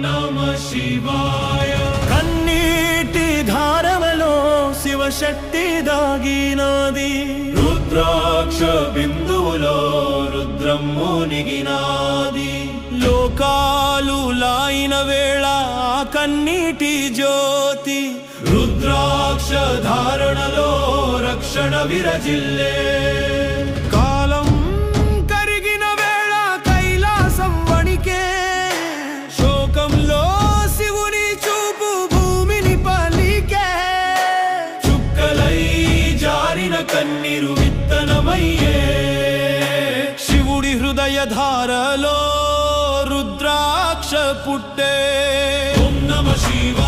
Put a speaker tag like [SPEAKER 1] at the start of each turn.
[SPEAKER 1] నమః శివాయ. కన్నీటి ధారవలో శివశక్తి దాగినాది, రుద్రాక్ష బిందువులో రుద్రం మునిగినాది. లోకాలు లాయిన వేళ కన్నీటి జ్యోతి, రుద్రాక్ష ధారణలో రక్షణ విరజిల్లే. కాలం కరిగిన వేళ కైలాసం వణికే, శోకంలో శివుని చూపు భూమిని పలికే. చుక్కలై జారిన కన్నీరు విత్తనమయ్యే, శివుడి హృదయ ధారలో రుద్రాక్ష పుట్టే. ఓం నమః శివాయ.